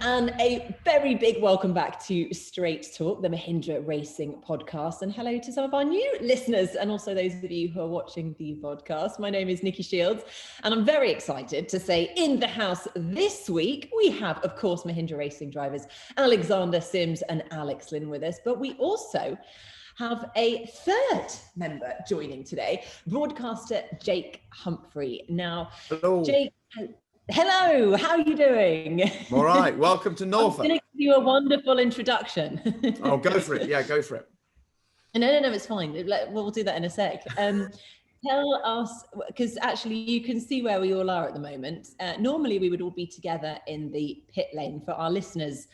And a very big welcome back to Straight Talk, the Mahindra Racing podcast. And hello to some of our new listeners and also those of you who are watching the podcast. My name is Nicki Shields, and I'm very excited to say in the house this week, we have, of course, Mahindra Racing drivers Alexander Sims and Alex Lynn with us, but we also have a third member joining today, broadcaster Jake Humphrey. Now, hello. Jake... Hello, how are you doing? All right, welcome to Norfolk. I'm going to give you a wonderful introduction. Oh, go for it. Yeah, go for it. No, it's fine. We'll do that in a sec. Tell us, because actually you can see where we all are at the moment. Normally we would all be together in the pit lane. For our listeners.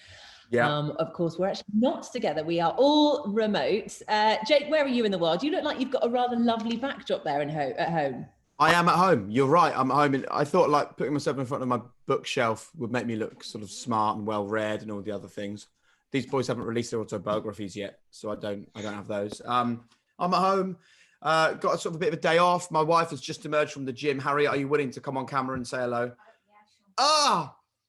Yeah. Of course, we're actually not together. We are all remote. Jake, where are you in the world? You look like you've got a rather lovely backdrop there at home. I am at home. You're right. I'm at home. I thought like putting myself in front of my bookshelf would make me look sort of smart and well read and all the other things. These boys haven't released their autobiographies yet, so I don't have those. I'm at home. Got a sort of a bit of a day off. My wife has just emerged from the gym. Harriet, are you willing to come on camera and say hello?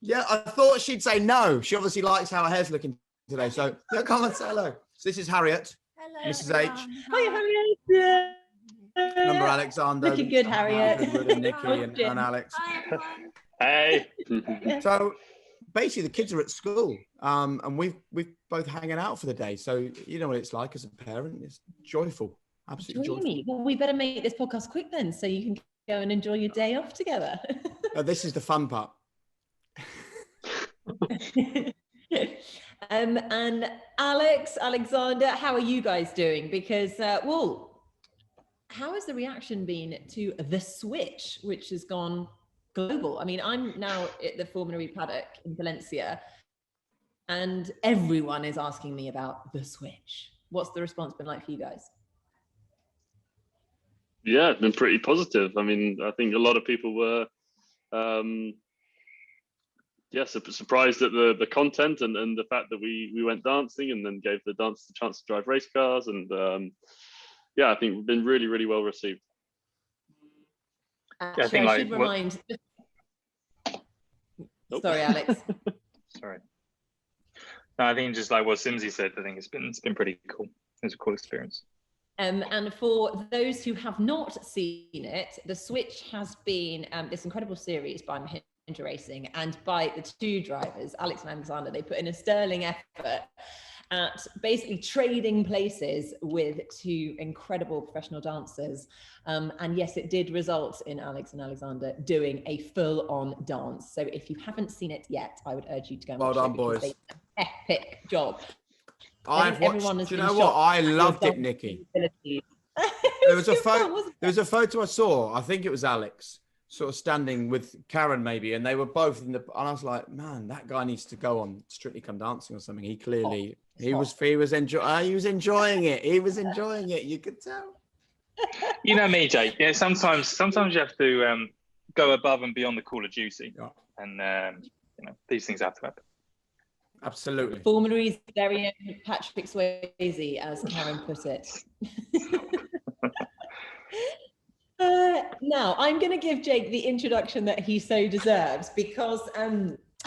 Yeah, I thought she'd say no. She obviously likes how her hair's looking today. So yeah, come and say hello. So this is Harriet. Hello, Mrs. H. Hi, Harriet. Yeah. Number Alexander. Looking good, Harriet. And Nicki and Alex. Hi, hey. So basically the kids are at school and we've both hanging out for the day. So you know what it's like as a parent. It's joyful. Absolutely joyful. Well, we better make this podcast quick then so you can go and enjoy your day off together. This is the fun part. And Alexander, how are you guys doing? Because, how has the reaction been to the switch, which has gone global? I mean, I'm now at the Formula E paddock in Valencia, and everyone is asking me about the switch. What's the response been like for you guys? Yeah, it's been pretty positive. I mean, I think a lot of people were, surprised at the content and the fact that we went dancing and then gave the dancers the chance to drive race cars. And I think we've been really, really well received. Actually, I should remind... Sorry, Alex. Sorry. No, I think just like what Simsy said, I think it's been pretty cool. It's a cool experience. And for those who have not seen it, The Switch has been this incredible series by Mahindra Racing and by the two drivers, Alex and Alexander. They put in a sterling effort at basically trading places with two incredible professional dancers. And yes, it did result in Alex and Alexander doing a full-on dance. So if you haven't seen it yet, I would urge you to go and watch it. Well done, boys. They did an epic job. I've watched, do you know what? I loved it, Nicki. There was a photo I saw, I think it was Alex, sort of standing with Karen maybe, and they were both in the, and I was like, man, that guy needs to go on Strictly Come Dancing or something. He clearly, he was enjoying it. He was enjoying it. You could tell. You know me, Jake. Yeah, sometimes you have to go above and beyond the call of duty, and these things have to happen. Absolutely. Formula E's very own Patrick Swayze, as Karen put it. Now, I'm going to give Jake the introduction that he so deserves because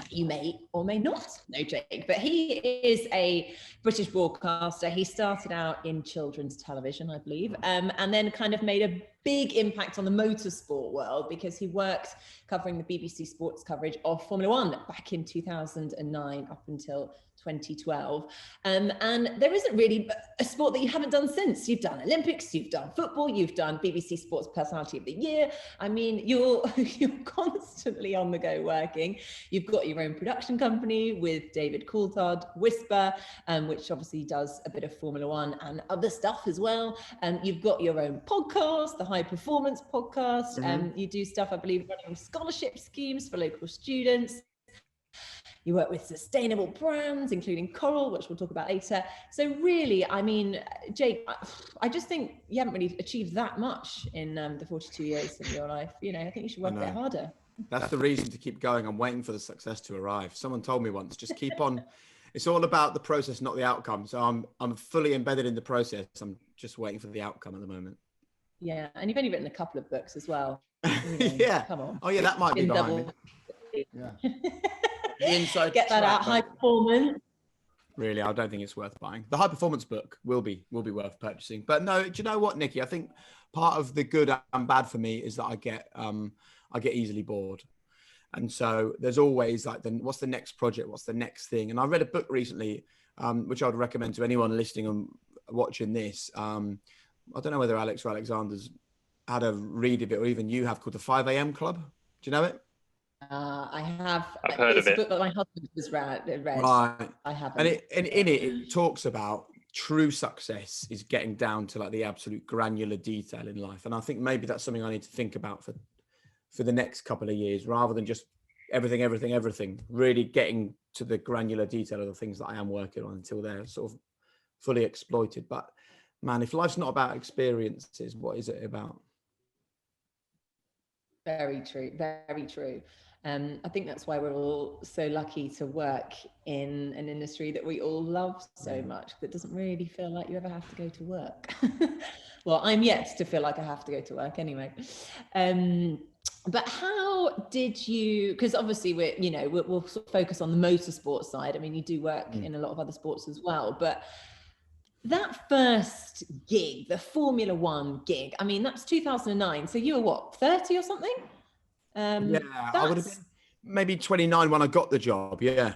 you may or may not know Jake, but he is a British broadcaster. He started out in children's television, I believe, and then kind of made a big impact on the motorsport world because he worked covering the BBC Sports coverage of Formula One back in 2009 up until 2012. And there isn't really a sport that you haven't done since. You've done Olympics, you've done football, you've done BBC Sports Personality of the Year. I mean, you're constantly on the go working. You've got your own production company with David Coulthard, Whisper, which obviously does a bit of Formula One and other stuff as well. You've got your own podcast, the High Performance Podcast. You do stuff, I believe, running scholarship schemes for local students. You work with sustainable brands, including Coral, which we'll talk about later. So really, I mean, Jake, I just think you haven't really achieved that much in the 42 years of your life. You know, I think you should work a bit harder. That's the reason to keep going. I'm waiting for the success to arrive. Someone told me once, just keep on. It's all about the process, not the outcome. So I'm fully embedded in the process. I'm just waiting for the outcome at the moment. Yeah, and you've only written a couple of books as well. You know, yeah. Come on. Oh yeah, that might be behind me. Yeah. The inside Get that out. track, High performance. Really, I don't think it's worth buying. The high performance book will be worth purchasing. But no, do you know what, Nicki? I think part of the good and bad for me is that I get easily bored. And so there's always like, what's the next project? What's the next thing? And I read a book recently, which I would recommend to anyone listening and watching this. I don't know whether Alex or Alexander's had a read of it, or even you have, called the 5 a.m. Club. Do you know it? I have. I've heard of it. It's a book that my husband has read. Right. I haven't. And in it talks about true success is getting down to like the absolute granular detail in life. And I think maybe that's something I need to think about for the next couple of years, rather than just everything, really getting to the granular detail of the things that I am working on until they're sort of fully exploited. But man, if life's not about experiences, what is it about? Very true. Very true. I think that's why we're all so lucky to work in an industry that we all love so much, that doesn't really feel like you ever have to go to work. Well, I'm yet to feel like I have to go to work anyway. But how did you, because obviously we'll sort of focus on the motorsport side. I mean, you do work in a lot of other sports as well, but that first gig, the Formula One gig, I mean, that's 2009. So you were what, 30 or something? Yeah, I would have been maybe 29 when I got the job. Yeah.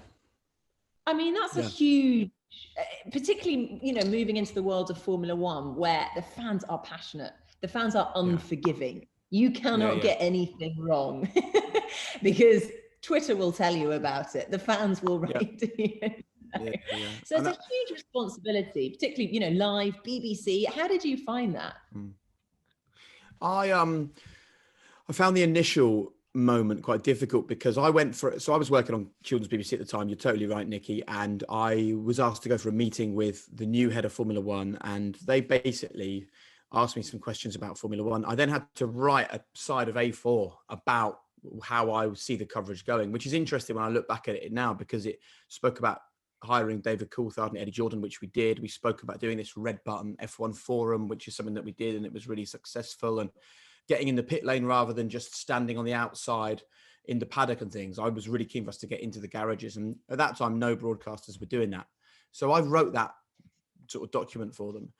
I mean, that's a huge, particularly, moving into the world of Formula One, where the fans are passionate. The fans are unforgiving. You cannot get anything wrong because Twitter will tell you about it. The fans will write to you. So it's a huge responsibility, particularly, live BBC. How did you find that? I found the initial moment quite difficult because I was working on Children's BBC at the time. You're totally right, Nicki. And I was asked to go for a meeting with the new head of Formula One, and they basically asked me some questions about Formula One. I then had to write a side of A4 about how I see the coverage going, which is interesting when I look back at it now, because it spoke about hiring David Coulthard and Eddie Jordan, which we did. We spoke about doing this red button F1 forum, which is something that we did, and it was really successful. And getting in the pit lane rather than just standing on the outside in the paddock and things. I was really keen for us to get into the garages. And at that time, no broadcasters were doing that. So I wrote that sort of document for them.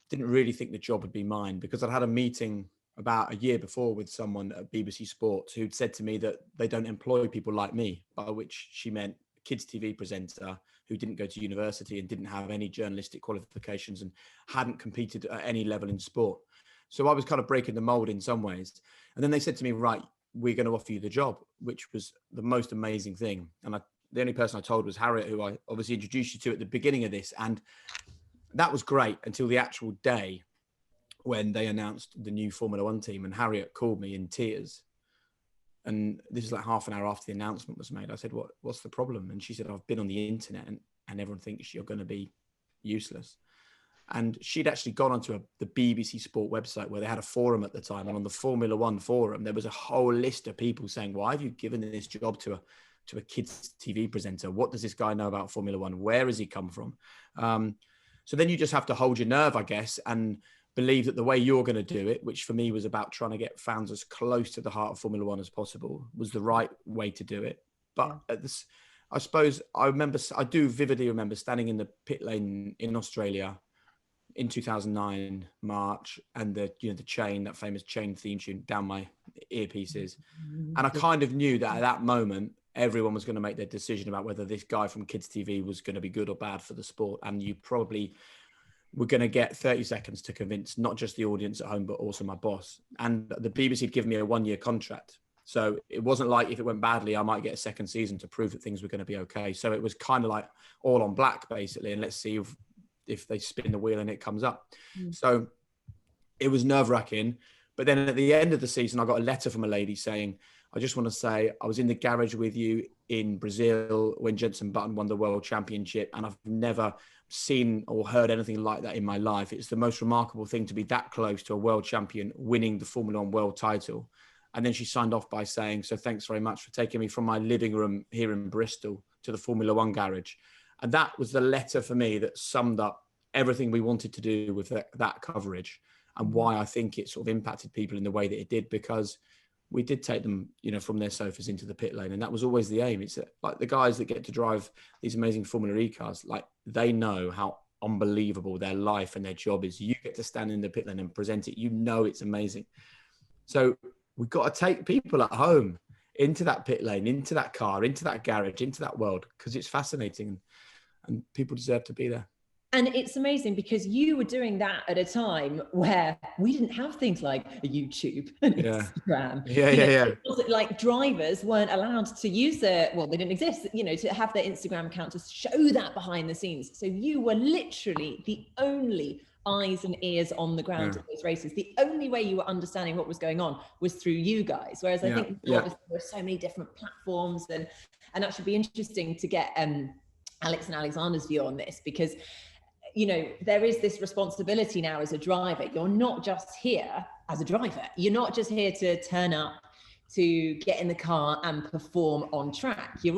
Didn't really think the job would be mine, because I'd had a meeting about a year before with someone at BBC Sports who'd said to me that they don't employ people like me, by which she meant a kids TV presenter who didn't go to university and didn't have any journalistic qualifications and hadn't competed at any level in sport. So I was kind of breaking the mold in some ways. And then they said to me, right, we're going to offer you the job, which was the most amazing thing. And the only person I told was Harriet, who I obviously introduced you to at the beginning of this. And that was great until the actual day when they announced the new Formula One team. And Harriet called me in tears. And this is like half an hour after the announcement was made. I said, what's the problem? And she said, I've been on the internet and everyone thinks you're going to be useless. And she'd actually gone onto the BBC Sport website where they had a forum at the time. And on the Formula One forum, there was a whole list of people saying, why have you given this job to a kids TV presenter? What does this guy know about Formula One? Where has he come from? So then you just have to hold your nerve, I guess, and believe that the way you're going to do it, which for me was about trying to get fans as close to the heart of Formula One as possible, was the right way to do it. But I suppose I do vividly remember standing in the pit lane in Australia in 2009 March, and the chain, that famous chain theme tune down my earpieces, and I kind of knew that at that moment everyone was going to make their decision about whether this guy from kids TV was going to be good or bad for the sport. And you probably were going to get 30 seconds to convince not just the audience at home but also my boss. And the BBC had given me a 1-year contract, so it wasn't like if it went badly I might get a second season to prove that things were going to be okay. So it was kind of like all on black basically, and let's see if they spin the wheel and it comes up. So it was nerve-wracking. But then at the end of the season, I got a letter from a lady saying, I just want to say I was in the garage with you in Brazil when Jenson Button won the world championship, and I've never seen or heard anything like that in my life. It's the most remarkable thing to be that close to a world champion winning the Formula One world title. And then she signed off by saying, so thanks very much for taking me from my living room here in Bristol to the Formula One garage. And that was the letter for me that summed up everything we wanted to do with that coverage, and why I think it sort of impacted people in the way that it did, because we did take them, you know, from their sofas into the pit lane, and that was always the aim. It's like the guys that get to drive these amazing Formula E cars, like they know how unbelievable their life and their job is. You get to stand in the pit lane and present it. You know, it's amazing. So we've got to take people at home into that pit lane, into that car, into that garage, into that world, because it's fascinating and people deserve to be there. And it's amazing because you were doing that at a time where we didn't have things like YouTube and Instagram. It wasn't like drivers weren't allowed to use they didn't exist, you know, to have their Instagram account to show that behind the scenes. So you were literally the only eyes and ears on the ground at those races. The only way you were understanding what was going on was through you guys. Whereas I think obviously there are so many different platforms, and that should be interesting to get Alex and Alexander's view on this, because you know, there is this responsibility now as a driver. You're not just here as a driver. You're not just here to turn up, to get in the car and perform on track. You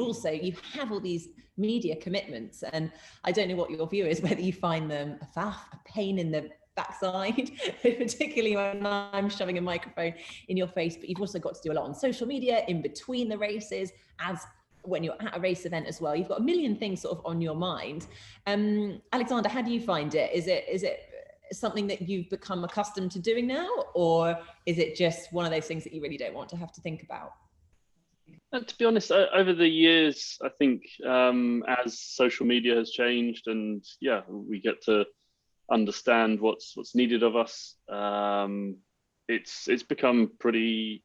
have all these media commitments. And I don't know what your view is, whether you find them a pain in the backside, particularly when I'm shoving a microphone in your face, but you've also got to do a lot on social media in between the races, as when you're at a race event as well. You've got a million things sort of on your mind. Alexander, how do you find it? Is it something that you've become accustomed to doing now, or is it just one of those things that you really don't want to have to think about? To be honest, over the years, I think as social media has changed, and we get to understand what's needed of us, it's become pretty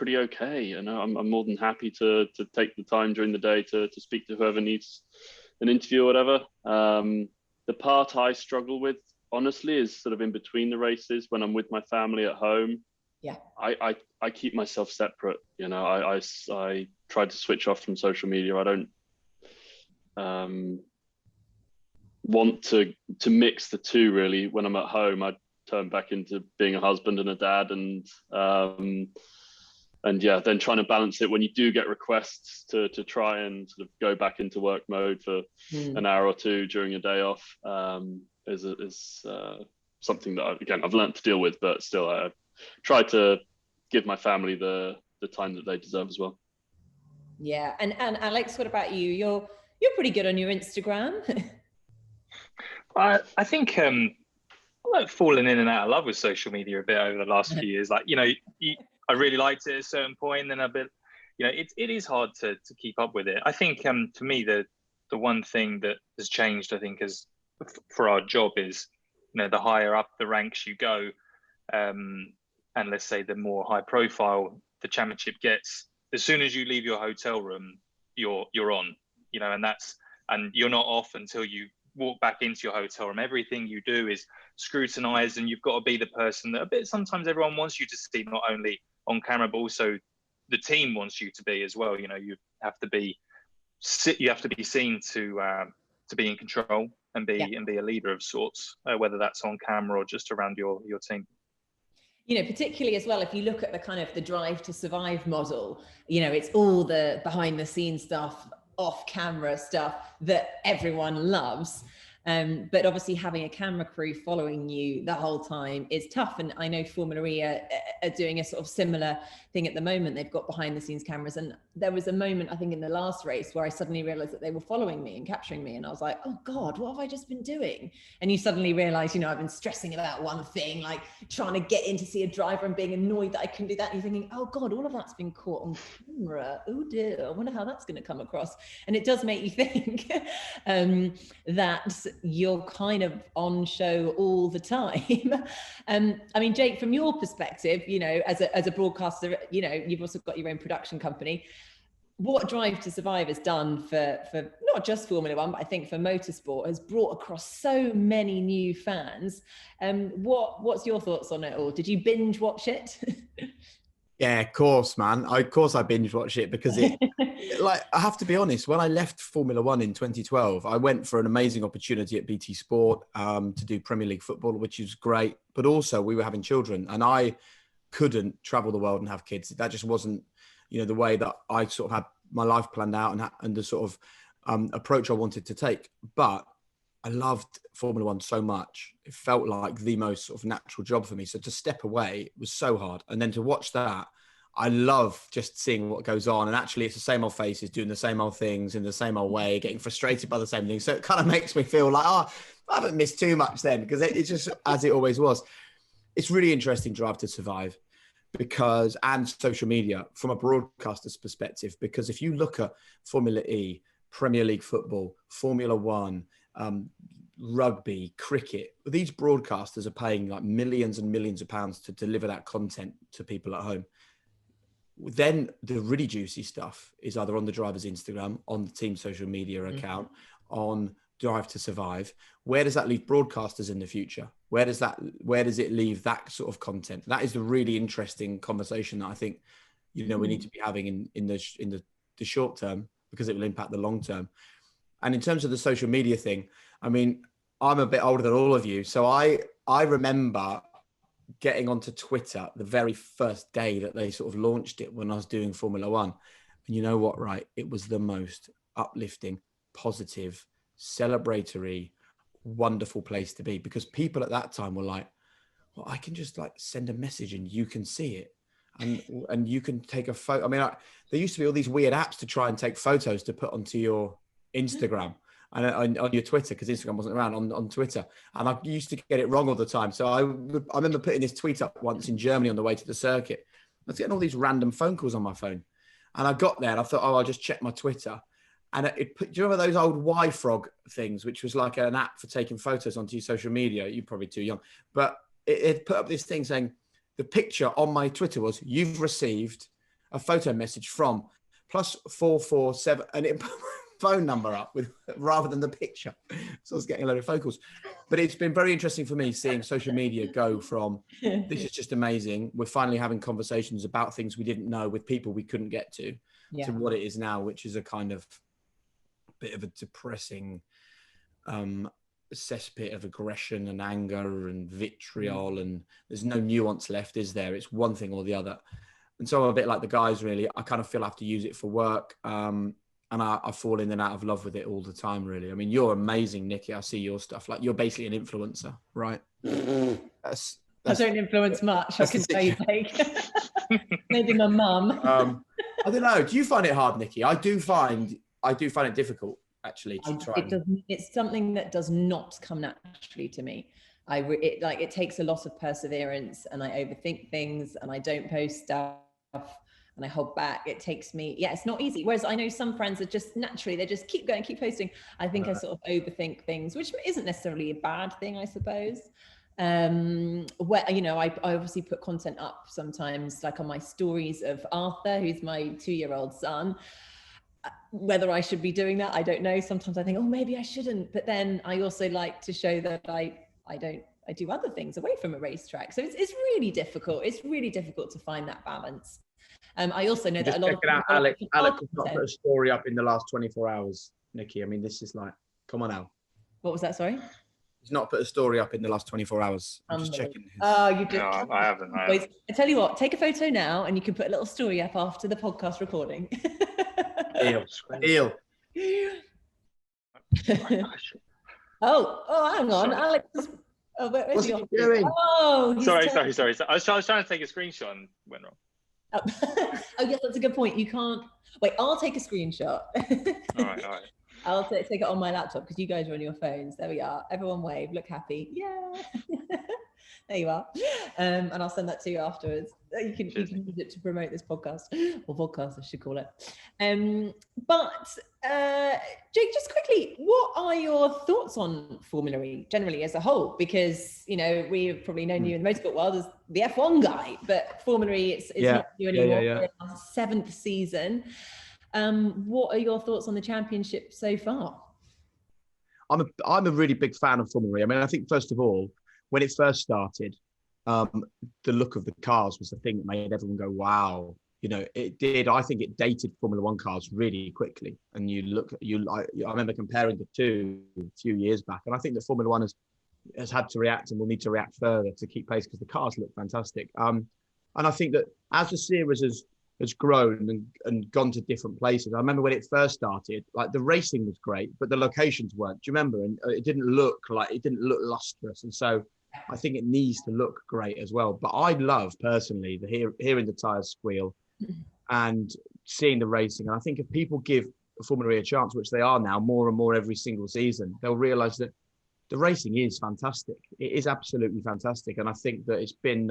okay. You know, I'm more than happy to take the time during the day to speak to whoever needs an interview or whatever. The part I struggle with, honestly, is sort of in between the races when I'm with my family at home. Yeah, I keep myself separate. You know, I try to switch off from social media. I don't want to mix the two really. When I'm at home, I turn back into being a husband and a dad, and then trying to balance it when you do get requests to try and sort of go back into work mode for an hour or two during a day off is something that I've learned to deal with, but still I try to give my family the time that they deserve as well. Yeah, and Alex, what about you? You're pretty good on your Instagram. I think I'm like falling in and out of love with social media a bit over the last few years. Like, you know, I really liked it at a certain point, and then a bit, you know, it is hard to keep up with it. I think for me the one thing that has changed, I think, is for our job is, you know, the higher up the ranks you go, and let's say the more high profile the championship gets, as soon as you leave your hotel room, you're on, you know, and you're not off until you walk back into your hotel room. Everything you do is scrutinized, and you've got to be the person that sometimes everyone wants you to see, not only on camera, but also the team wants you to be as well. You know, you have to be seen to be in control and be a leader of sorts, whether that's on camera or just around your team. You know, particularly as well, if you look at the kind of the Drive to Survive model, you know, it's all the behind the scenes stuff, off camera stuff that everyone loves. But obviously having a camera crew following you the whole time is tough. And I know Formula E are doing a sort of similar thing at the moment. They've got behind the scenes cameras. And there was a moment, I think, in the last race where I suddenly realized that they were following me and capturing me. And I was like, oh God, what have I just been doing? And you suddenly realize, you know, I've been stressing about one thing, like trying to get in to see a driver and being annoyed that I couldn't do that. And you're thinking, oh God, all of that's been caught on camera. Oh dear, I wonder how that's going to come across. And it does make you think that you're kind of on show all the time. I mean, Jake, from your perspective, you know, as a broadcaster, you know, you've also got your own production company. What Drive to Survive has done for not just Formula One, but I think for motorsport, has brought across so many new fans. What's your thoughts on it all? Did you binge watch it? Yeah, of course, man. Of course I binge watch it because like, I have to be honest, when I left Formula One in 2012, I went for an amazing opportunity at BT Sport to do Premier League football, which was great. But also we were having children and I couldn't travel the world and have kids. That just wasn't, you know, the way that I sort of had my life planned out and the sort of approach I wanted to take. But I loved Formula One so much. It felt like the most sort of natural job for me. So to step away was so hard. And then to watch that, I love just seeing what goes on. And actually, it's the same old faces doing the same old things in the same old way, getting frustrated by the same things. So it kind of makes me feel like, oh, I haven't missed too much then, because it's just as it always was. It's really interesting, Drive to Survive, because, and social media from a broadcaster's perspective, because if you look at Formula E, Premier League football, Formula One, rugby, cricket, these broadcasters are paying like millions and millions of pounds to deliver that content to people at home. Then the really juicy stuff is either on the driver's Instagram, on the team social media account, on Drive to Survive. Where does that leave broadcasters in the future? Where does it leave that sort of content? That is the really interesting conversation that I think, we need to be having in the short term, because it will impact the long term. And in terms of the social media thing, I mean, I'm a bit older than all of you. So I remember getting onto Twitter the very first day that they sort of launched it when I was doing Formula One. And you know what, right? It was the most uplifting, positive, celebratory, wonderful place to be, because people at that time were like, well, I can just like send a message and you can see it. And you can take a photo. I mean, there used to be all these weird apps to try and take photos to put onto your Instagram and on your Twitter, because Instagram wasn't around, on Twitter. And I used to get it wrong all the time. So I remember putting this tweet up once in Germany on the way to the circuit. I was getting all these random phone calls on my phone. And I got there and I thought, oh, I'll just check my Twitter. And do you remember those old Y-Frog things, which was like an app for taking photos onto your social media? You're probably too young. But it put up this thing saying, the picture on my Twitter was, you've received a photo message from +447, and it put my phone number up with rather than the picture. So I was getting a load of phone calls. But it's been very interesting for me seeing social media go from, this is just amazing, we're finally having conversations about things we didn't know with people we couldn't get to what it is now, which is a kind of bit of a depressing cesspit of aggression and anger and vitriol, and there's no nuance left, is there? It's one thing or the other. And so I'm a bit like the guys, really. I kind of feel I have to use it for work, and I fall in and out of love with it all the time, really. I mean, you're amazing, Nicki. I see your stuff. Like, you're basically an influencer, right? That's I don't influence much, I can say, Jake. Maybe my mum. I don't know. Do you find it hard, Nicki? I do find it difficult, actually, to try. It's something that does not come naturally to me. It takes a lot of perseverance, and I overthink things, and I don't post stuff, and I hold back. It takes me, it's not easy. Whereas I know some friends are just naturally, they just keep going, keep posting. I think I sort of overthink things, which isn't necessarily a bad thing, I suppose. Where, I obviously put content up sometimes, like on my stories of Arthur, who's my 2-year-old son. Whether I should be doing that, I don't know. Sometimes I think, oh, maybe I shouldn't. But then I also like to show that I do other things away from a racetrack. So it's really difficult. It's really difficult to find that balance. I also know that a lot of people, Alec has not put a story up in the last 24 hours, Nicki. I mean, this is like, come on now. What was that? Sorry? He's not put a story up in the last 24 hours. I'm just checking. Oh, you did. No, I haven't. I tell you what, take a photo now and you can put a little story up after the podcast recording. Eel. Oh, hang on. Sorry. Alex is... Oh, where's What's he doing? Oh, Sorry. I was trying to take a screenshot and went wrong. Oh. Oh, yes, that's a good point. You can't... Wait, I'll take a screenshot. All right. I'll take it on my laptop because you guys are on your phones. There we are. Everyone wave, look happy. Yeah. There you are. And I'll send that to you afterwards. You can use it to promote this podcast, or vodcast, I should call it. But Jake, just quickly, what are your thoughts on Formula E generally as a whole? Because, we've probably known you in the motorsport world as the F1 guy, but Formula E, it's not you anymore. We're in our 7th season. What are your thoughts on the championship so far? I'm a really big fan of Formula E. I mean, I think first of all, when it first started, the look of the cars was the thing that made everyone go, wow. It did. I think it dated Formula One cars really quickly. And I remember comparing the two a few years back. And I think that Formula One has had to react and will need to react further to keep pace because the cars look fantastic. And I think that as the series has grown and gone to different places. I remember when it first started, like the racing was great, but the locations weren't. Do you remember? And it didn't look lustrous. And so I think it needs to look great as well. But I love personally hearing the tires squeal, and seeing the racing. And I think if people give Formula E a chance, which they are now more and more every single season, they'll realise that the racing is fantastic. It is absolutely fantastic, and I think that it's been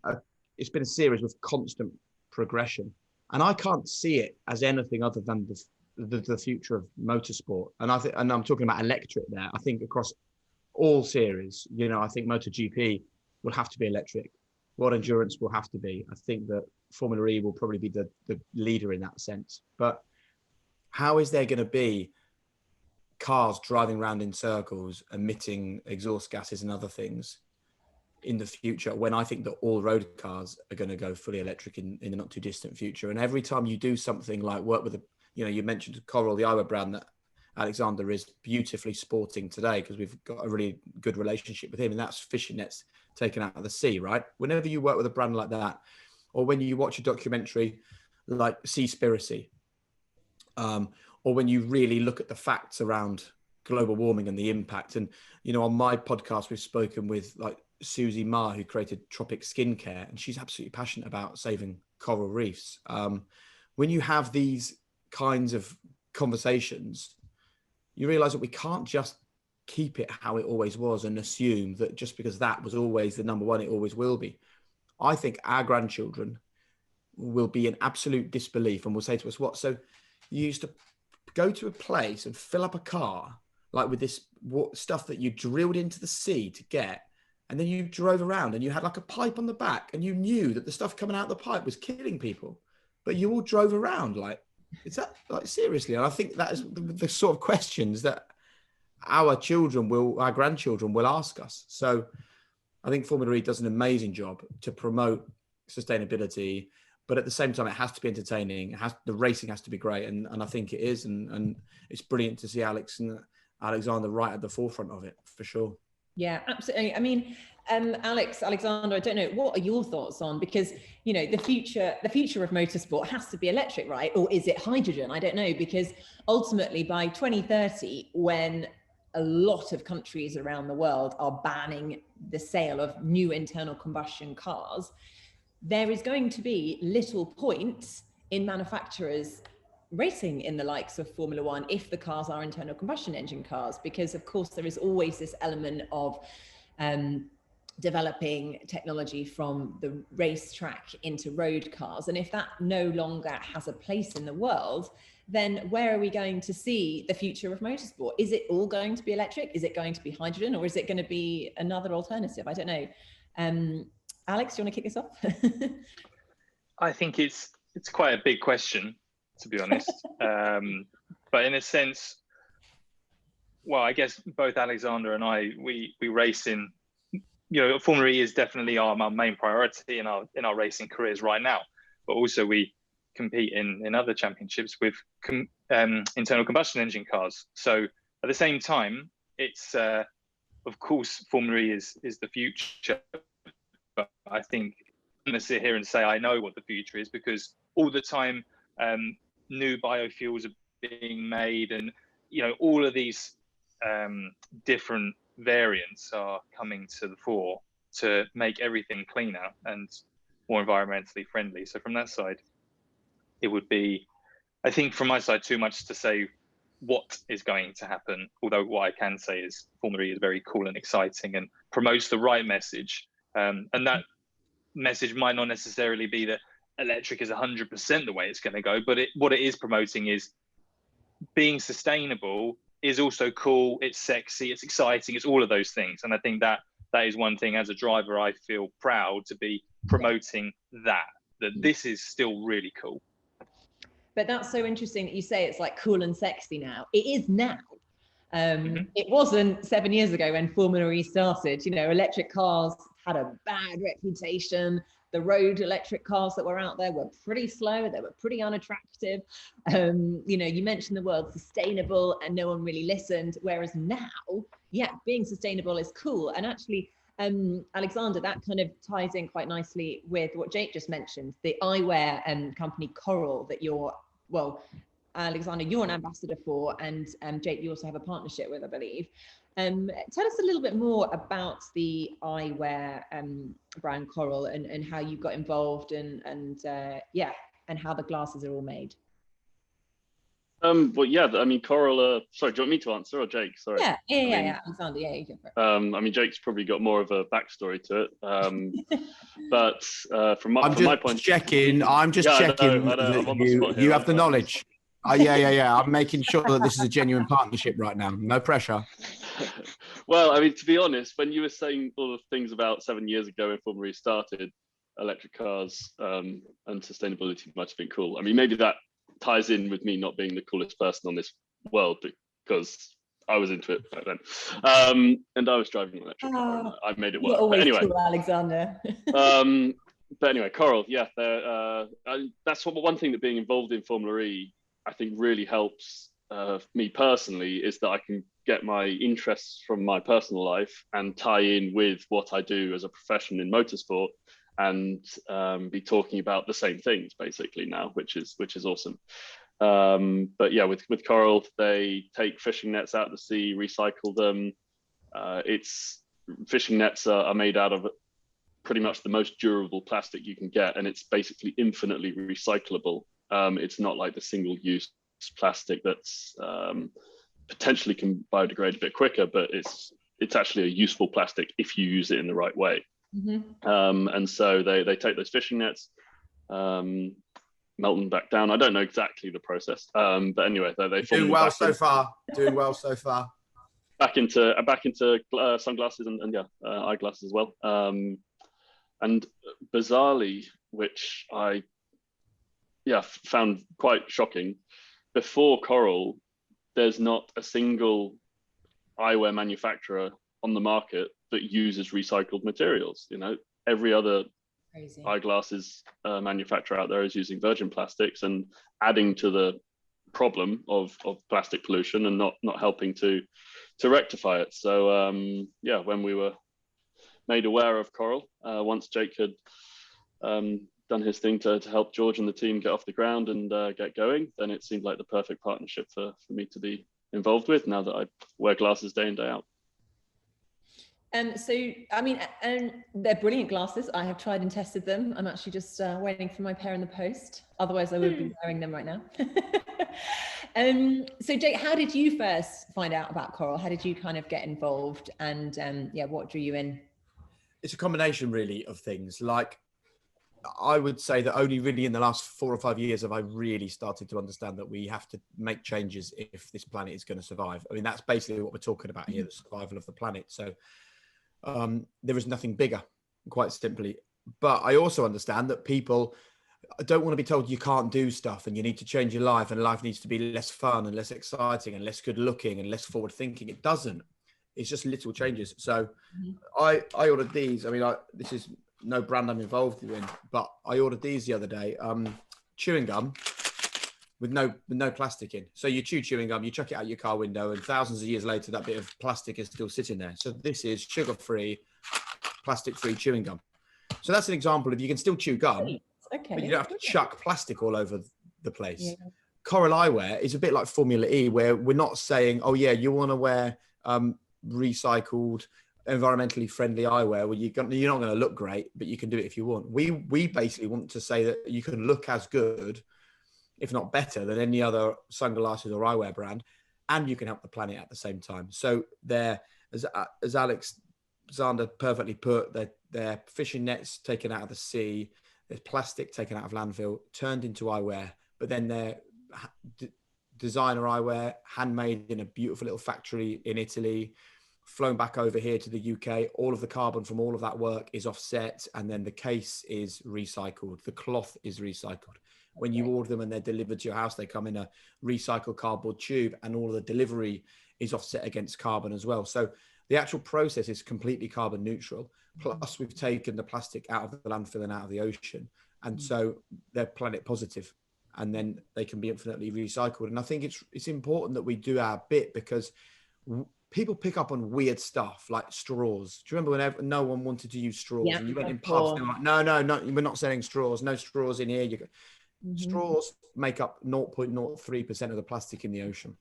a series with constant progression. And I can't see it as anything other than the future of motorsport. And I'm talking about electric there. I think across all series, I think MotoGP will have to be electric. World Endurance will have to be. I think that Formula E will probably be the leader in that sense. But how is there going to be cars driving around in circles, emitting exhaust gases and other things in the future, when I think that all road cars are going to go fully electric in the not too distant future? And every time you do something like work with you mentioned Coral, the Eyewear brand that Alexander is beautifully sporting today, because we've got a really good relationship with him, and that's fishing nets taken out of the sea, right? Whenever you work with a brand like that, or when you watch a documentary like Seaspiracy, or when you really look at the facts around global warming and the impact. And, on my podcast, we've spoken with like Susie Ma, who created Tropic Skincare, and she's absolutely passionate about saving coral reefs. When you have these kinds of conversations, you realize that we can't just keep it how it always was and assume that just because that was always the number one, it always will be. I think our grandchildren will be in absolute disbelief and will say to us, what? So you used to go to a place and fill up a car like with this stuff that you drilled into the sea to get, and then you drove around and you had like a pipe on the back, and you knew that the stuff coming out the pipe was killing people, but you all drove around like, is that like seriously? And I think that is the sort of questions that our grandchildren will ask us. So I think Formula E does an amazing job to promote sustainability, but at the same time, it has to be entertaining. The racing has to be great, and I think it is, and it's brilliant to see Alex and Alexander right at the forefront of it, for sure. Yeah, absolutely. I mean, Alexander, I don't know, what are your thoughts on, because, the future of motorsport has to be electric, right? Or is it hydrogen? I don't know, because ultimately by 2030, when a lot of countries around the world are banning the sale of new internal combustion cars, there is going to be little point in manufacturers racing in the likes of Formula One if the cars are internal combustion engine cars, because of course there is always this element of developing technology from the racetrack into road cars. And if that no longer has a place in the world, then where are we going to see the future of motorsport? Is it all going to be electric? Is it going to be hydrogen, or is it going to be another alternative? I don't know. Alex, do you want to kick us off? I think it's quite a big question, to be honest. But in a sense, well, I guess both Alexander and I, we race in, Formula E is definitely our main priority in our racing careers right now. But also we compete in other championships with internal combustion engine cars. So at the same time, it's of course Formula E is the future. But I think I'm going to sit here and say I know what the future is, because all the time new biofuels are being made, and all of these different variants are coming to the fore to make everything cleaner and more environmentally friendly. So from that side, it would be, I think from my side, too much to say what is going to happen. Although what I can say is Formula E is very cool and exciting and promotes the right message. And that message might not necessarily be that electric is 100% the way it's going to go, but what it is promoting is being sustainable is also cool, it's sexy, it's exciting, it's all of those things. And I think that is one thing as a driver, I feel proud to be promoting that this is still really cool. But that's so interesting that you say it's like cool and sexy now. It is now. It wasn't 7 years ago when Formula E started. Electric cars had a bad reputation. The road electric cars that were out there were pretty slow. They were pretty unattractive. You mentioned the word sustainable and no one really listened. Whereas now, being sustainable is cool. And actually, Alexander, that kind of ties in quite nicely with what Jake just mentioned, the eyewear company Coral that you're, Alexander, you're an ambassador for, and Jake, you also have a partnership with, I believe. Tell us a little bit more about the eyewear brand Coral, and how you got involved, and how the glasses are all made. Well, yeah, I mean, Coral, sorry, do you want me to answer, or Jake? Sorry. Yeah, Alexander, yeah, you go for it. I mean, Jake's probably got more of a backstory to it. But from my point, checking. I'm just checking that you have the knowledge. Yeah. I'm making sure that this is a genuine partnership right now. No pressure. Well, I mean, to be honest, when you were saying all the things about 7 years ago when Formula E started, electric cars and sustainability might have been cool. I mean, maybe that ties in with me not being the coolest person on this world, because I was into it back then, and I was driving an electric car, and I made it work. Always but anyway, cool, Alexander. But anyway, Coral, yeah, that's one thing that being involved in Formula E, I think, really helps me personally, is that I can get my interests from my personal life and tie in with what I do as a profession in motorsport, and be talking about the same things basically now, which is awesome. But yeah, with Coral, they take fishing nets out of the sea, recycle them. Fishing nets are made out of pretty much the most durable plastic you can get, and it's basically infinitely recyclable. It's not like the single-use plastic that's potentially can biodegrade a bit quicker, but it's actually a useful plastic if you use it in the right way. Mm-hmm. And so they take those fishing nets, melt them back down. I don't know exactly the process, but anyway, they doing well so far. Doing well so far. Back into sunglasses and eyeglasses as well. And bizarrely, which I found quite shocking, before Coral, there's not a single eyewear manufacturer on the market that uses recycled materials. You know, every other eyeglasses manufacturer out there is using virgin plastics and adding to the problem of plastic pollution and not helping to rectify it. So when we were made aware of Coral, once Jake had done his thing to help George and the team get off the ground and get going, then it seemed like the perfect partnership for me to be involved with, now that I wear glasses day in, day out. So, I mean, and they're brilliant glasses. I have tried and tested them. I'm actually just waiting for my pair in the post. Otherwise, I would be wearing them right now. So, Jake, how did you first find out about Coral? How did you kind of get involved? And what drew you in? It's a combination, really, of things. Like, I would say that only really in the last 4 or 5 years have I really started to understand that we have to make changes if this planet is going to survive. I mean, that's basically what we're talking about here, the survival of the planet. So there is nothing bigger, quite simply. But I also understand that people don't want to be told you can't do stuff and you need to change your life, and life needs to be less fun and less exciting and less good looking and less forward thinking. It doesn't. It's just little changes. So I ordered these. I mean, this is no brand I'm involved in, but I ordered these the other day. Chewing gum with no plastic in. So you chew chewing gum, you chuck it out your car window, and thousands of years later, that bit of plastic is still sitting there. So this is sugar-free, plastic-free chewing gum. So that's an example of you can still chew gum, but you don't have to chuck plastic all over the place. Yeah. Coral Eyewear is a bit like Formula E, where we're not saying, oh yeah, you want to wear recycled, environmentally friendly eyewear, well, you're not going to look great, but you can do it if you want. We basically want to say that you can look as good, if not better, than any other sunglasses or eyewear brand, and you can help the planet at the same time. So they're, as Alexander perfectly put, they're fishing nets taken out of the sea, there's plastic taken out of landfill, turned into eyewear, but then they're designer eyewear, handmade in a beautiful little factory in Italy, flown back over here to the UK. All of the carbon from all of that work is offset, and then the case is recycled. The cloth is recycled. When you order them and they're delivered to your house, they come in a recycled cardboard tube, and all of the delivery is offset against carbon as well. So the actual process is completely carbon neutral. Plus, we've taken the plastic out of the landfill and out of the ocean. And so they're planet positive, and then they can be infinitely recycled. And I think it's important that we do our bit, because people pick up on weird stuff like straws. Do you remember whenever no one wanted to use straws? Yeah, and you went in pubs and they were like, no, we're not selling straws. No straws in here. Straws make up 0.03% of the plastic in the ocean.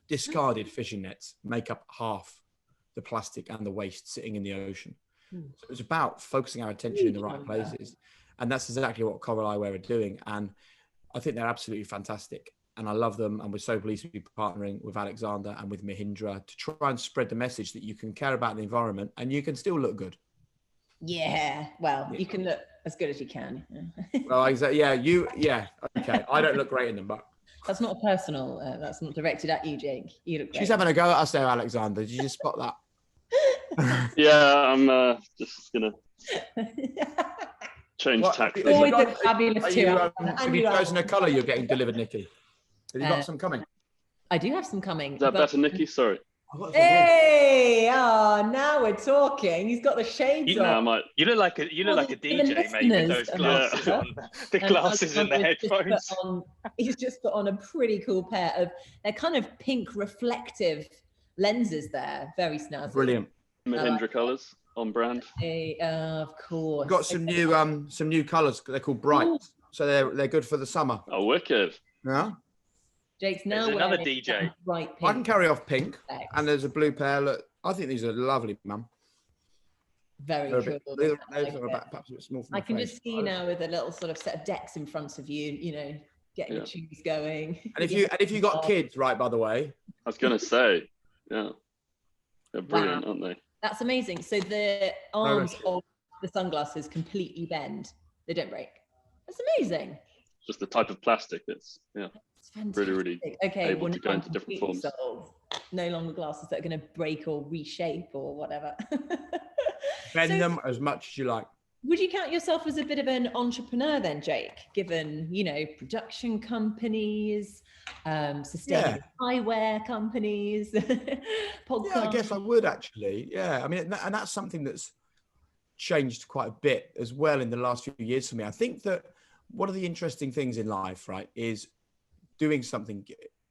Discarded fishing nets make up half the plastic and the waste sitting in the ocean. So it's about focusing our attention in the right places. And that's exactly what Coral Eyewear are doing. And I think they're absolutely fantastic. And I love them. And we're so pleased to be partnering with Alexander and with Mahindra to try and spread the message that you can care about the environment and you can still look good. Yeah, well, you can look as good as you can. Well, exactly. Yeah, okay. I don't look great in them, but that's not personal. That's not directed at you, Jake. You look great. She's having a go at us there, Alexander. Did you just spot that? Yeah, I'm just gonna change tack. Always a fabulous too. Have you chosen a colour you're getting delivered, Nikki? Have you got some coming? I do have some coming. Is that better, Nicki? Sorry. Hey, now we're talking. He's got the shades on. You look like a DJ, mate, with those glasses on. The glasses and the headphones. He's just put on a pretty cool pair of, they're kind of pink reflective lenses there. Very snazzy. Brilliant. Mahindra colours on brand. Of course. We've got some new colours. They're called Bright. Ooh. So they're good for the summer. Oh, wicked. Yeah. Jake's now wearing another DJ. Bright pink. I can carry off pink. And there's a blue pair. Look, I think these are lovely, Mum. Very cool. Perhaps a bit small for I can just see you now with a little sort of set of decks in front of you, getting your shoes going. And if you got kids, right, by the way. I was gonna say, yeah. They're brilliant, aren't they? That's amazing. So the arms of the sunglasses completely bend. They don't break. That's amazing. Just the type of plastic that's really able to go into different forms. No longer glasses that are going to break or reshape or whatever. Bend them as much as you like. Would you count yourself as a bit of an entrepreneur then, Jake, given, production companies, sustainable eyewear companies, podcasts? Yeah, I guess I would actually. Yeah, I mean, and that's something that's changed quite a bit as well in the last few years for me. I think that one of the interesting things in life, right, is doing something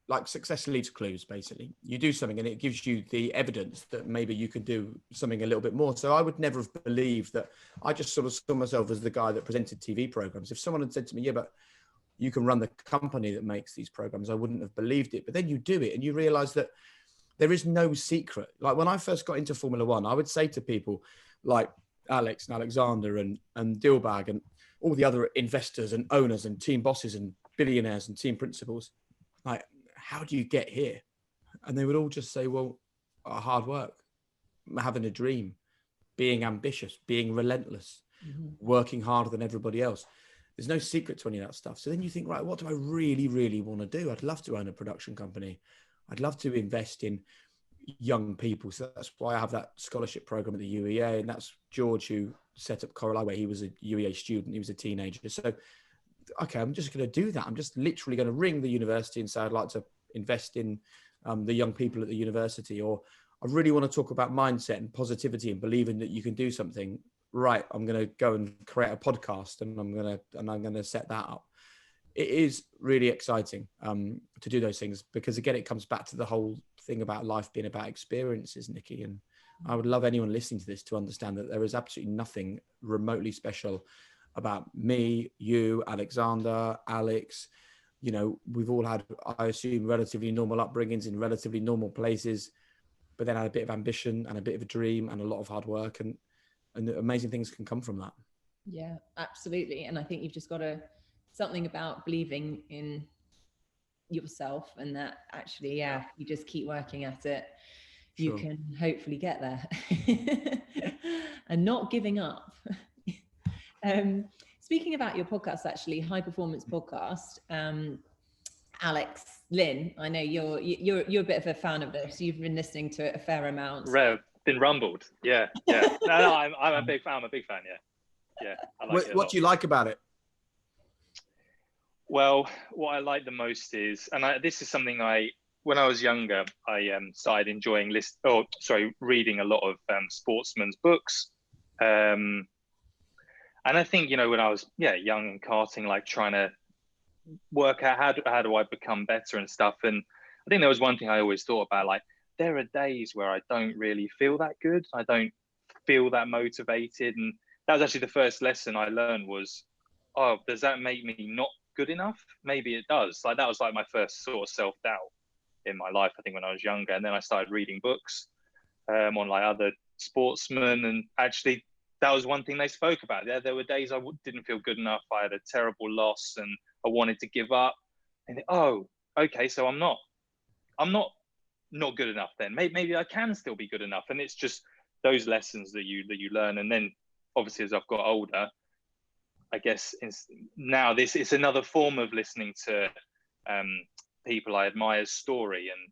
like success leaves clues, basically. You do something and it gives you the evidence that maybe you could do something a little bit more. So I would never have believed that. I just sort of saw myself as the guy that presented TV programs. If someone had said to me, yeah, but you can run the company that makes these programs, I wouldn't have believed it. But then you do it and you realize that there is no secret. Like when I first got into Formula One, I would say to people like Alex and Alexander and Dilbag and all the other investors and owners and team bosses and billionaires and team principals, like, how do you get here? And they would all just say, well, hard work, having a dream, being ambitious, being relentless, working harder than everybody else. There's no secret to any of that stuff. So then you think, right, what do I really, really want to do? I'd love to own a production company. I'd love to invest in young people. So that's why I have that scholarship program at the UEA. And that's George who set up Coral Eyewear. He was a UEA student. He was a teenager. So, okay, I'm just going to do that. I'm just literally going to ring the university and say, I'd like to invest in the young people at the university, or I really want to talk about mindset and positivity and believing that you can do something. Right, I'm going to go and create a podcast and I'm going to set that up. It is really exciting to do those things because, again, it comes back to the whole thing about life being about experiences, Nicki. And I would love anyone listening to this to understand that there is absolutely nothing remotely special about me, you, Alexander, Alex. We've all had, I assume, relatively normal upbringings in relatively normal places, but then had a bit of ambition and a bit of a dream and a lot of hard work, and amazing things can come from that. Yeah, absolutely. And I think you've just got something about believing in yourself, and that actually, you just keep working at it. You can hopefully get there and not giving up. Speaking about your podcast, actually, High Performance Podcast, Alex, Lynn, I know you're a bit of a fan of this. You've been listening to it a fair amount. Been rumbled. Yeah. No, I'm a big fan. Yeah. I like what do you like about it? Well, what I like the most is, and this is something when I was younger, I started enjoying reading a lot of sportsmen's books. And I think, when I was young and karting, like trying to work out how do I become better and stuff. And I think there was one thing I always thought about, like, there are days where I don't really feel that good. I don't feel that motivated. And that was actually the first lesson I learned was, does that make me not good enough? Maybe it does. Like that was like my first sort of self-doubt in my life, I think, when I was younger. And then I started reading books on like other sportsmen, and actually that was one thing they spoke about. There were days I didn't feel good enough. I had a terrible loss and I wanted to give up. And oh, okay, so I'm not good enough then. Maybe I can still be good enough. And it's just those lessons that you learn. And then obviously as I've got older, I guess now it's another form of listening to people I admire's story and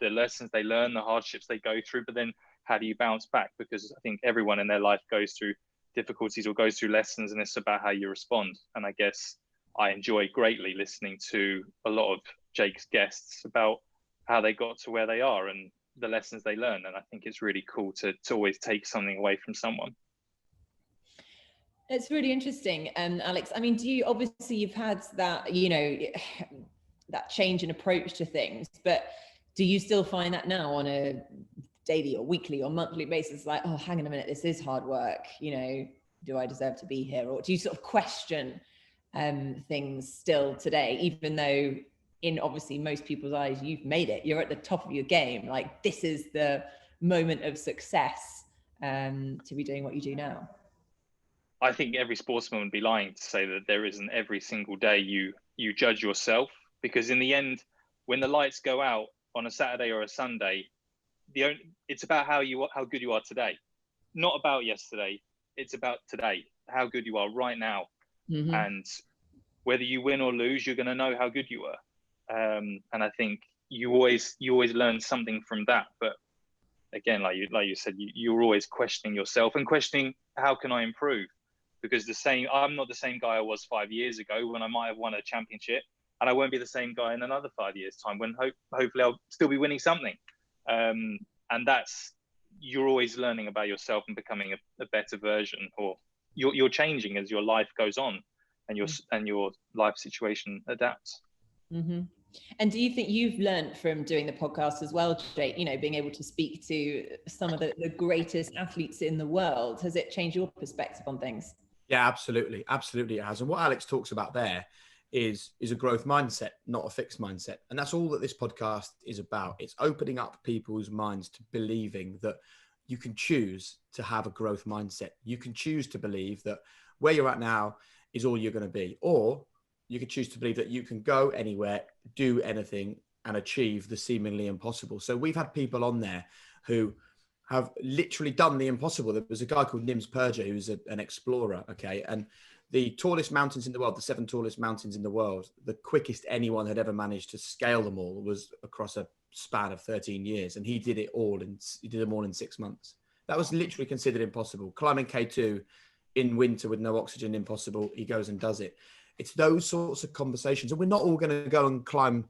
the lessons they learn, the hardships they go through, but then how do you bounce back? Because I think everyone in their life goes through difficulties or goes through lessons, and it's about how you respond. And I guess I enjoy greatly listening to a lot of Jake's guests about how they got to where they are and the lessons they learn. And I think it's really cool to always take something away from someone. It's really interesting. Alex, I mean, obviously you've had that, you know, that change in approach to things, but do you still find that now on a daily or weekly or monthly basis, like, oh, hang on a minute, this is hard work, you know, do I deserve to be here? Or do you sort of question things still today, even though in obviously most people's eyes, you've made it, you're at the top of your game, like this is the moment of success to be doing what you do now? I think every sportsman would be lying to say that there isn't every single day you judge yourself, because in the end, when the lights go out on a Saturday or a Sunday, it's about how good you are today, not about yesterday. It's about today, how good you are right now. Mm-hmm. And whether you win or lose, you're going to know how good you were. And I think you always learn something from that. But again, like you said, you're always questioning yourself and questioning, how can I improve? Because I'm not the same guy I was 5 years ago when I might have won a championship, and I won't be the same guy in another 5 years' time when hopefully I'll still be winning something. And you're always learning about yourself and becoming a better version, or you're changing as your life goes on and your life situation adapts. Mm-hmm. And do you think you've learned from doing the podcast as well, Jake, you know, being able to speak to some of the greatest athletes in the world? Has it changed your perspective on things? Yeah, absolutely. Absolutely it has. And what Alex talks about there is a growth mindset, not a fixed mindset. And that's all that this podcast is about. It's opening up people's minds to believing that you can choose to have a growth mindset. You can choose to believe that where you're at now is all you're going to be, or you can choose to believe that you can go anywhere, do anything, and achieve the seemingly impossible. So we've had people on there who have literally done the impossible. There was a guy called Nims Purger, who's an explorer, okay? And the tallest mountains in the world, the 7 tallest mountains in the world, the quickest anyone had ever managed to scale them all was across a span of 13 years. And he did them all in 6 months. That was literally considered impossible. Climbing K2 in winter with no oxygen, impossible. He goes and does it. It's those sorts of conversations. And we're not all going to go and climb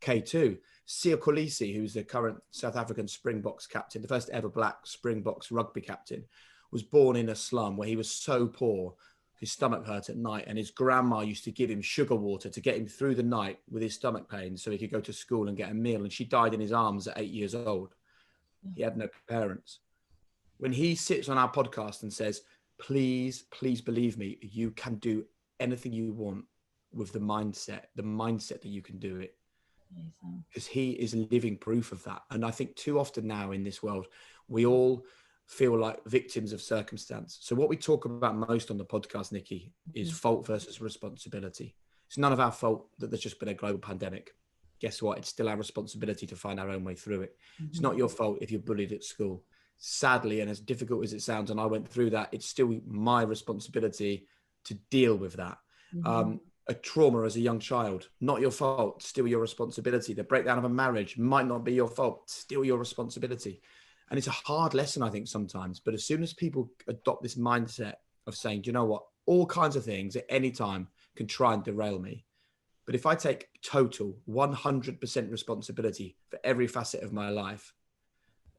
K2. Sia Kolisi, who's the current South African Springboks captain, the first ever black Springboks rugby captain, was born in a slum where he was so poor, his stomach hurt at night. And his grandma used to give him sugar water to get him through the night with his stomach pain so he could go to school and get a meal. And she died in his arms at 8 years old. He had no parents. When he sits on our podcast and says, please, please believe me, you can do anything you want with the mindset that you can do it. Because he is living proof of that. And I think too often now in this world, we all feel like victims of circumstance. So what we talk about most on the podcast, Nicki, is fault versus responsibility. It's none of our fault that there's just been a global pandemic. Guess what? It's still our responsibility to find our own way through it. It's not your fault if you're bullied at school. Sadly, and as difficult as it sounds, and I went through that, it's still my responsibility to deal with that. A trauma as a young child, not your fault, still your responsibility. The breakdown of a marriage might not be your fault, still your responsibility. And it's a hard lesson, I think, sometimes. But as soon as people adopt this mindset of saying, do you know what, all kinds of things at any time can try and derail me. But if I take total 100% responsibility for every facet of my life,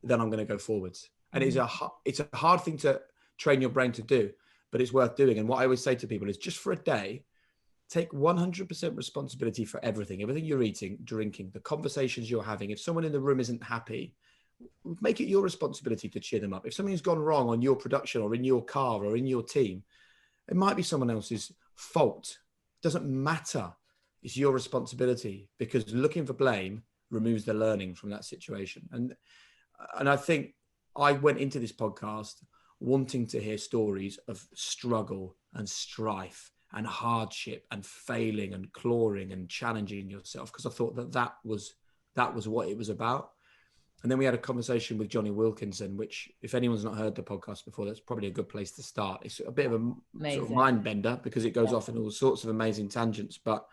then I'm going to go forwards. And it's a hard thing to train your brain to do, but it's worth doing. And what I always say to people is just for a day, take 100% responsibility for everything you're eating, drinking, the conversations you're having. If someone in the room isn't happy, make it your responsibility to cheer them up. If something's gone wrong on your production or in your car or in your team, it might be someone else's fault. doesn't matter. It's your responsibility, because looking for blame removes the learning from that situation. And I think I went into this podcast wanting to hear stories of struggle and strife and hardship and failing and clawing and challenging yourself, because I thought that was what it was about. And then we had a conversation with Johnny Wilkinson, which, if anyone's not heard the podcast before, that's probably a good place to start. It's a bit of a sort of mind bender, because it goes off in all sorts of amazing tangents. But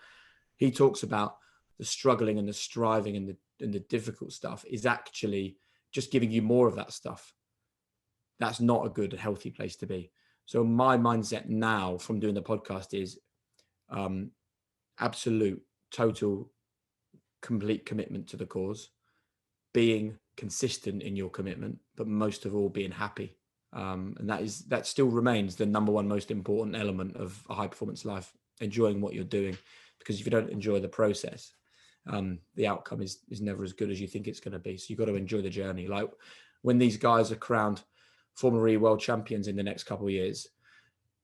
he talks about the struggling and the striving and the difficult stuff is actually just giving you more of that stuff. That's not a good, healthy place to be. So my mindset now from doing the podcast is absolute, total, complete commitment to the cause, being consistent in your commitment, but most of all being happy. And that still remains the number one most important element of a high performance life, enjoying what you're doing. Because if you don't enjoy the process, the outcome is never as good as you think it's going to be. So you've got to enjoy the journey. Like when these guys are crowned Formula E world champions in the next couple of years,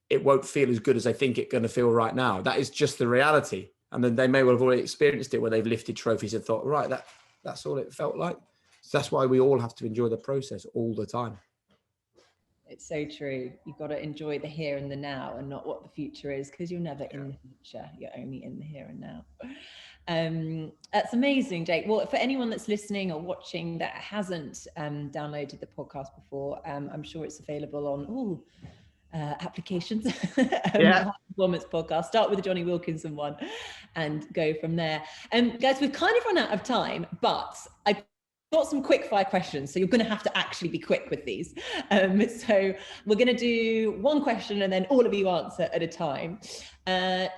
it won't feel as good as they think it's going to feel right now. That is just the reality. And then they may well have already experienced it where they've lifted trophies and thought, right, that's all it felt like. So that's why we all have to enjoy the process all the time. It's so true. You've got to enjoy the here and the now, and not what the future is, because you're never in the future. You're only in the here and now. That's amazing, Jake. Well, for anyone that's listening or watching that hasn't downloaded the podcast before, I'm sure it's available on applications. Performance podcast. Start with the Johnny Wilkinson one and go from there. Guys, we've kind of run out of time, but I've got some quick fire questions, so you're going to have to actually be quick with these. So we're going to do one question and then all of you answer at a time.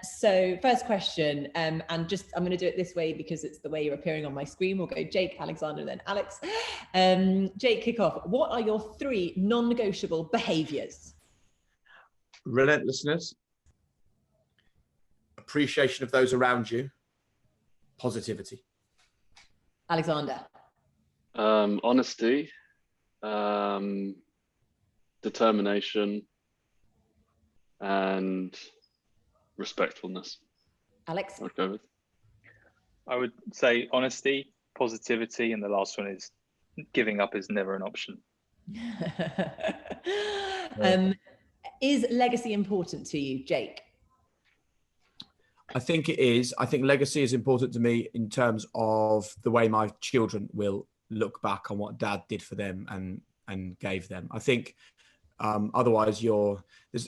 So first question, and just I'm going to do it this way because it's the way you're appearing on my screen. We'll go Jake, Alexander, then Alex. Jake, kick off. What are your 3 non-negotiable behaviors? Relentlessness, appreciation of those around you, positivity. Alexander. Honesty, determination, and respectfulness. Alex? I'd go with. I would say honesty, positivity, and the last one is giving up is never an option. Is legacy important to you, Jake? I think it is. I think legacy is important to me in terms of the way my children will look back on what dad did for them and gave them. I think otherwise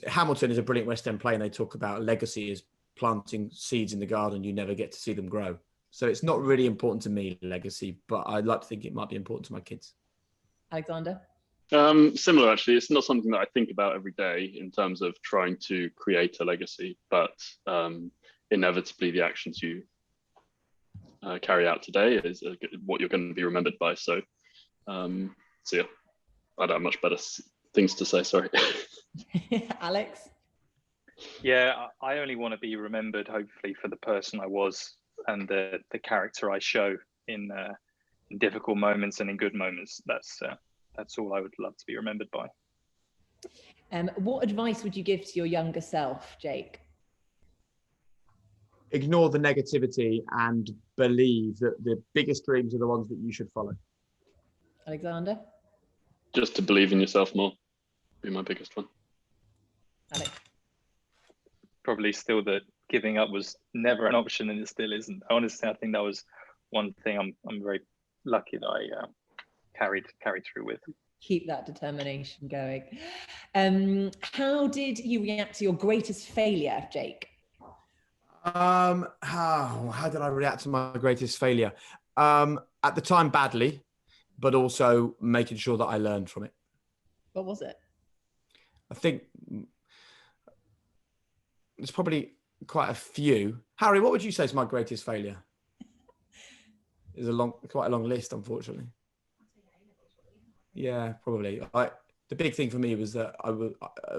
Hamilton is a brilliant West End play, and they talk about legacy as planting seeds in the garden. You never get to see them grow. So it's not really important to me, legacy, but I'd like to think it might be important to my kids. Alexander? Similar, actually. It's not something that I think about every day in terms of trying to create a legacy, but inevitably the actions you carry out today is what you're going to be remembered by. So yeah, I don't have much better things to say, sorry. Alex? Yeah, I only want to be remembered, hopefully, for the person I was and the character I show in difficult moments and in good moments. That's all I would love to be remembered by. What advice would you give to your younger self, Jake? Ignore the negativity and believe that the biggest dreams are the ones that you should follow. Alexander? Just to believe in yourself more, be my biggest one. Alex? Probably still that giving up was never an option, and it still isn't. Honestly, I think that was one thing I'm very lucky that I carried through with. Keep that determination going. How did you react to your greatest failure, Jake? How did I react to my greatest failure? At the time, badly, but also making sure that I learned from it. What was it? I think there's probably quite a few. Harry, what would you say is my greatest failure? It's quite a long list, unfortunately. Yeah, probably. The big thing for me was that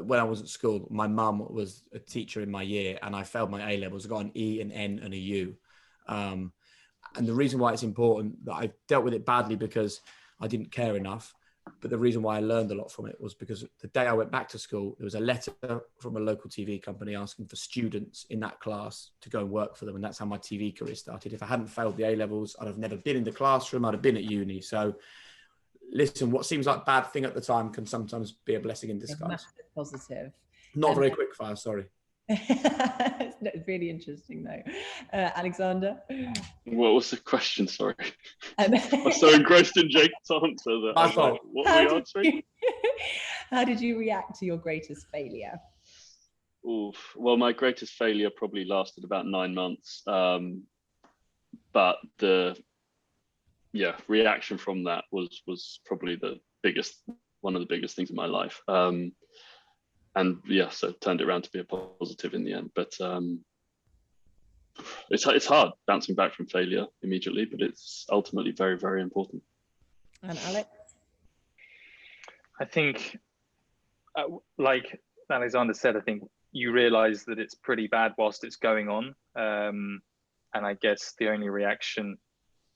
when I was at school, my mum was a teacher in my year, and I failed my A-levels. I got an E, an N, and a U. And the reason why it's important that I dealt with it badly because I didn't care enough, But the reason why I learned a lot from it was because the day I went back to school, there was a letter from a local TV company asking for students in that class to go and work for them. And that's how my TV career started. If I hadn't failed the A-levels, I'd have never been in the classroom. I'd have been at uni. So listen, what seems like a bad thing at the time can sometimes be a blessing in disguise. Positive. Not very quick fire, sorry. It's really interesting though. Alexander? What was the question? Sorry. I was so engrossed in Jake's answer that I was like, what were we answering? How did you react to your greatest failure? Oof. Well, my greatest failure probably lasted about 9 months. But the reaction from that was probably one of the biggest things in my life. So turned it around to be a positive in the end. But it's hard bouncing back from failure immediately, but it's ultimately very, very important. And Alex? I think, like Alexander said, I think you realise that it's pretty bad whilst it's going on. And I guess the only reaction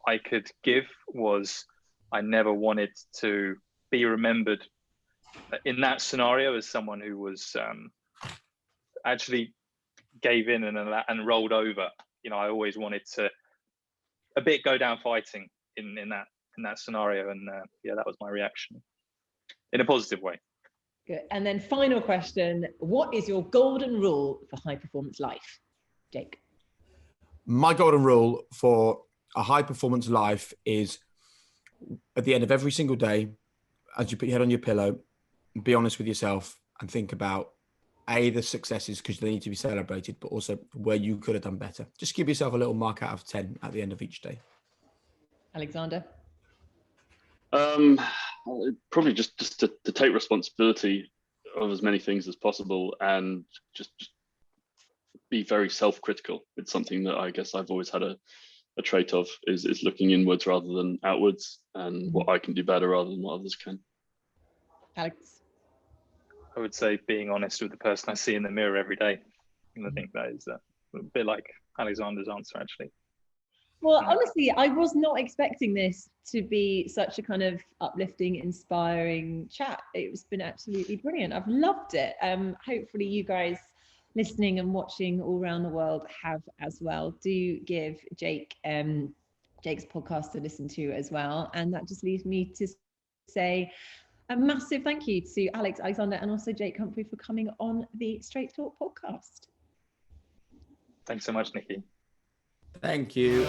I could give was I never wanted to be remembered in that scenario as someone who was actually gave in and rolled over. You know, I always wanted to a bit go down fighting in that scenario, and that was my reaction in a positive way. Good. And then final question: what is your golden rule for high performance life, Jake? My golden rule for a high performance life is at the end of every single day, as you put your head on your pillow, be honest with yourself and think about the successes, because they need to be celebrated, but also where you could have done better. Just give yourself a little mark out of 10 at the end of each day. Alexander? Probably just to take responsibility of as many things as possible, and just be very self-critical. It's something that I guess I've always had a trait of, is looking inwards rather than outwards, and what I can do better rather than what others can. Alex? I would say being honest with the person I see in the mirror every day. And I think that is a bit like Alexander's answer, actually. Well, honestly, I was not expecting this to be such a kind of uplifting, inspiring chat. It's been absolutely brilliant. I've loved it. Hopefully you guys listening and watching all around the world have as well. Do give Jake's podcast to listen to as well. And that just leaves me to say a massive thank you to Alex, Alexander, and also Jake Humphrey for coming on the Straight Talk podcast. Thanks so much, Nicki. Thank you.